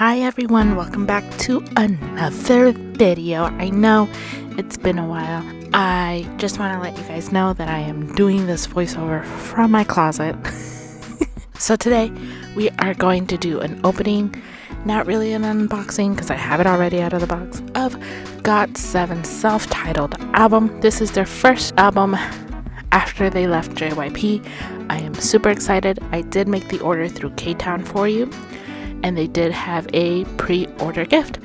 Hi everyone, welcome back to another video. I know it's been a while. I just want to let you guys know that I am doing this voiceover from my closet. So today we are going to do an opening, not really an unboxing because I have it already out of the box, of Got7's self-titled album. This is their first album after they left JYP. I am super excited. I did make the order through K-Town for you, and they did have a pre-order gift,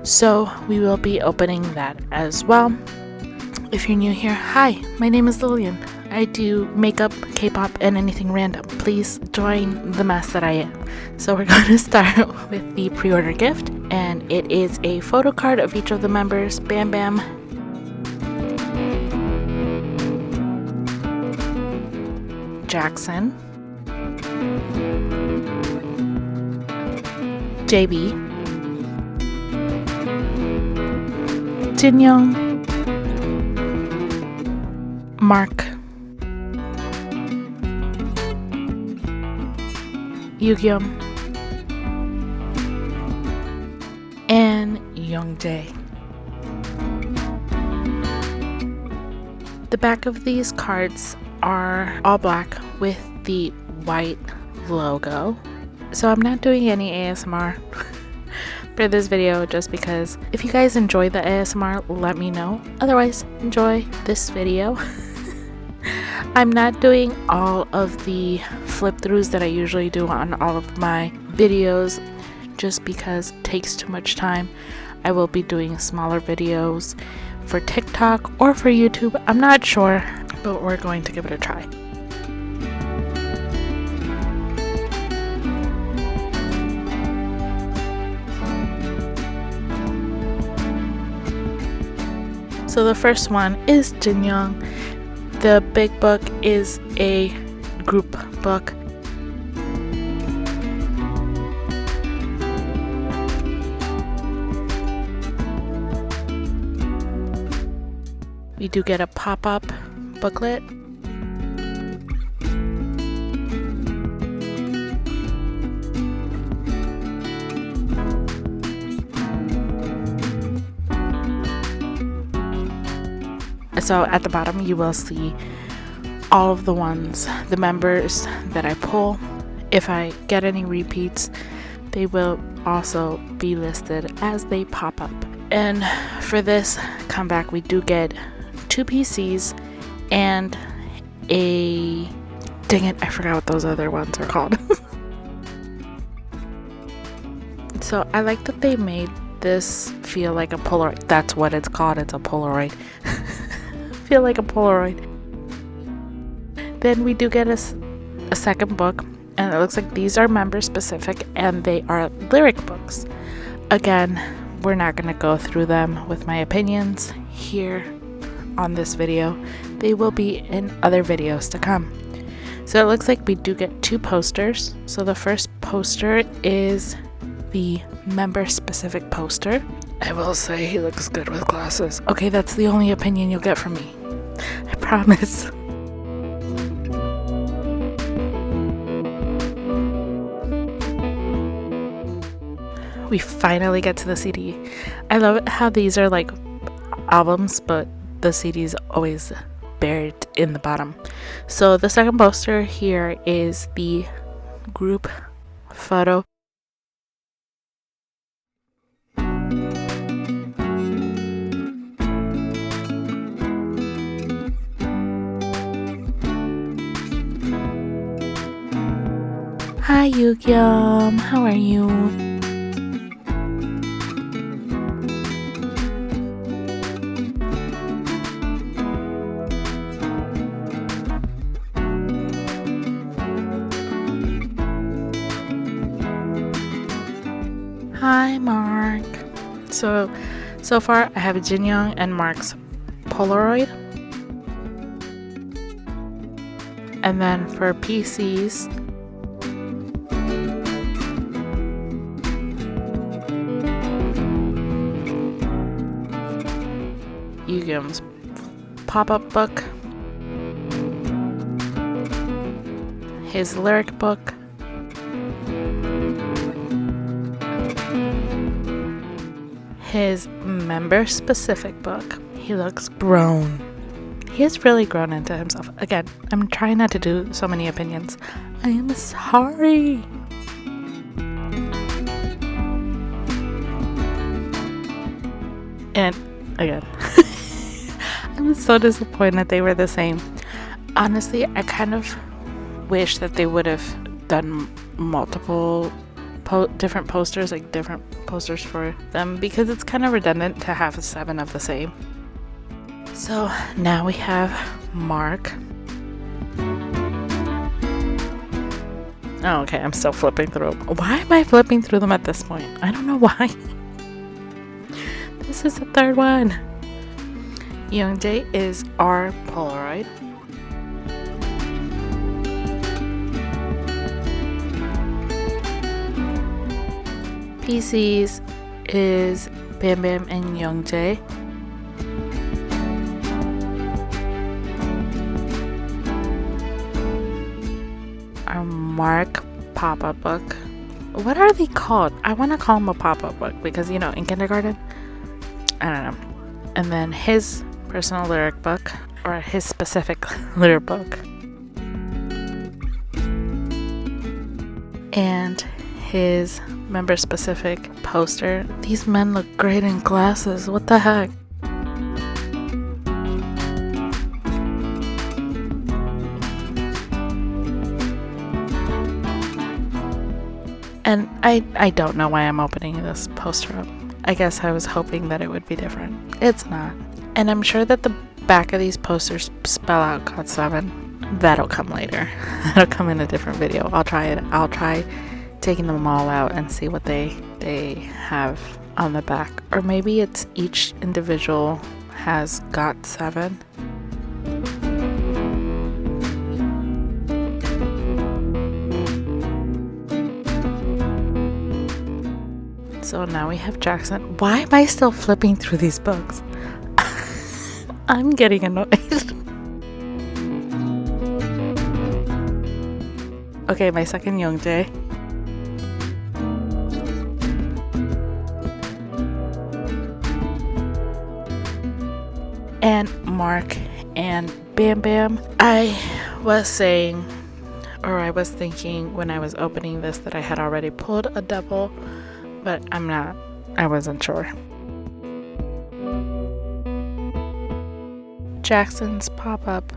so we will be opening that as well. If you're new here, hi, my name is Lillian. I do makeup, K-pop, and anything random. Please join the mess that I am. So we're going to start with the pre-order gift, and it is a photo card of each of the members: Bam Bam, Jackson, Davey, Jinyoung, Mark, Youngjae, and Youngjae. The back of these cards are all black with the white logo. So I'm not doing any ASMR for this video, just because if you guys enjoy the ASMR, let me know. Otherwise, enjoy this video. I'm not doing all of the flip throughs that I usually do on all of my videos, just because it takes too much time. I will be doing smaller videos for TikTok or for YouTube. I'm not sure, but we're going to give it a try. So the first one is Jinyoung. The big book is a group book. We do get a pop-up booklet. So at the bottom you will see all of the members that I pull. If I get any repeats, they will also be listed as they pop up. And for this comeback, we do get 2 PCs and a... dang it, I forgot what those other ones are called. So I like that they made this feel like a Polaroid. That's what it's called, it's a Polaroid. Feel like a Polaroid. Then we do get a second book, and it looks like these are member specific and they are lyric books. Again, we're not going to go through them with my opinions here on this video. They will be in other videos to come. So it looks like we do get 2 posters. So the first poster is the member specific poster. I will say he looks good with glasses. Okay, that's the only opinion you'll get from me. I promise. We finally get to the CD. I love it how these are like albums, but the CD is always buried in the bottom. So the second poster here is the group photo. Hi Youngjae, how are you? Hi Mark. So far I have Jinyoung and Mark's Polaroid. And then for PCs, Youngjae's pop-up book, his lyric book, his member specific book. He looks grown. He has really grown into himself. Again, I'm trying not to do so many opinions. I am sorry. And again, I'm so disappointed they were the same. Honestly, I kind of wish that they would have done multiple different posters, like different posters for them, because it's kind of redundant to have 7 of the same. So now we have Mark. Oh, okay, I'm still flipping through them. Why am I flipping through them at this point? I don't know why. This is the third one. Youngjae is our Polaroid. PCs is Bam Bam and Youngjae. Our Mark pop-up book. What are they called? I want to call them a pop-up book because, you know, in kindergarten, I don't know. And then his personal lyric book, or his specific lyric book. And his member specific poster. These men look great in glasses. What the heck? And I don't know why I'm opening this poster up. I guess I was hoping that it would be different. It's not. And I'm sure that the back of these posters spell out Got7. That'll come later. That'll come in a different video. I'll try it. I'll try taking them all out and see what they have on the back. Or maybe it's each individual has Got7. So now we have Jackson. Why am I still flipping through these books? I'm getting annoyed. Okay, my second Youngjae. And Mark and Bam Bam. I was thinking when I was opening this that I had already pulled a double, but I wasn't sure. Jackson's pop-up.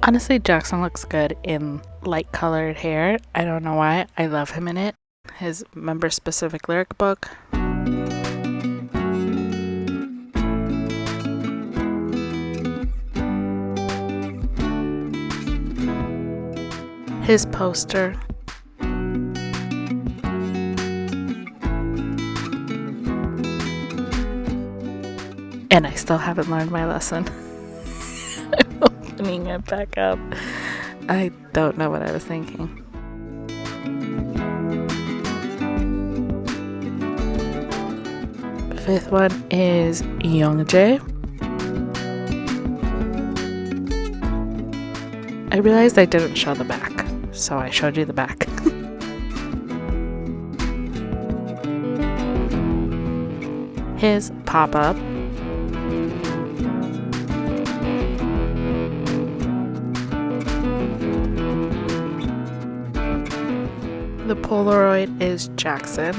Honestly, Jackson looks good in light colored hair. I don't know why. I love him in it. His member specific lyric book. His poster. And I still haven't learned my lesson. I'm opening it back up. I don't know what I was thinking. Fifth one is Youngjae. I realized I didn't show the back, so I showed you the back. His pop-up. The Polaroid is Jackson.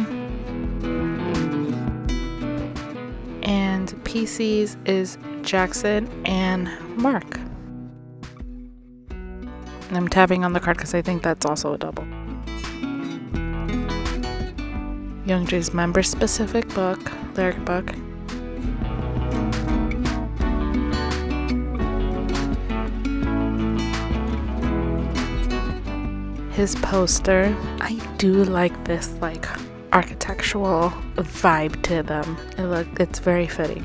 And PCs is Jackson and Mark. And I'm tapping on the card because I think that's also a double. Youngjae's member specific book, lyric book. His poster. I do like this like architectural vibe to them. It's very fitting.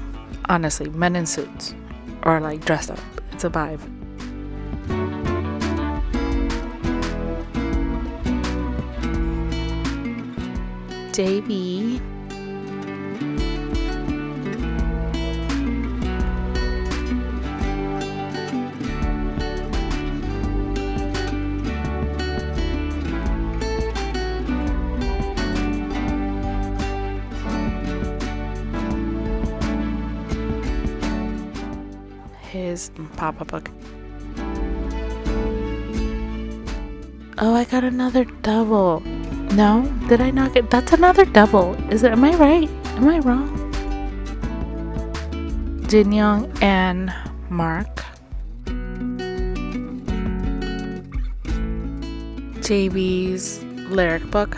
Honestly, men in suits or like dressed up. It's a vibe. Davey. his pop-up book. Oh, I got another double. No, did I not get? That's another double. Am I right? Am I wrong? Jin Young and Mark. JB's lyric book.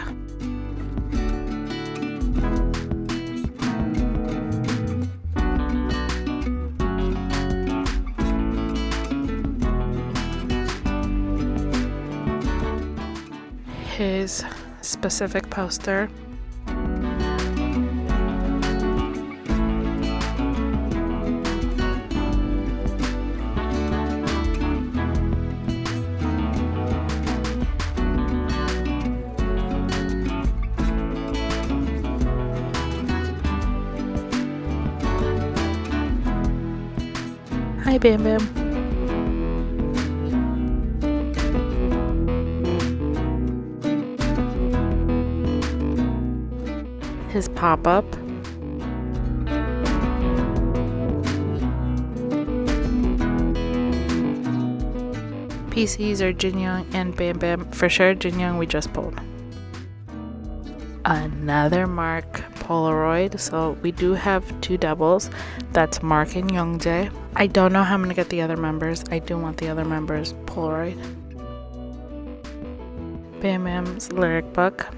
His specific poster. Hi, Bam Bam. His pop-up. PCs are Jin Young and Bam Bam. For sure, Jin Young we just pulled. Another Mark Polaroid. So we do have two doubles. That's Mark and Youngjae. I don't know how I'm gonna get the other members. I do want the other members Polaroid. Bam Bam's lyric book.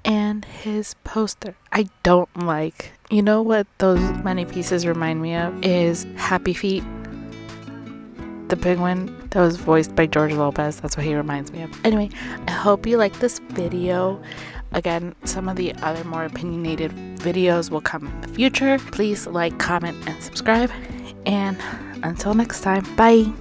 And his poster. I don't like. You know what those many pieces remind me of is Happy Feet. The penguin that was voiced by George Lopez. That's what he reminds me of. Anyway, I hope you like this video. Again, some of the other more opinionated videos will come in the future. Please like, comment, and subscribe. And until next time, bye.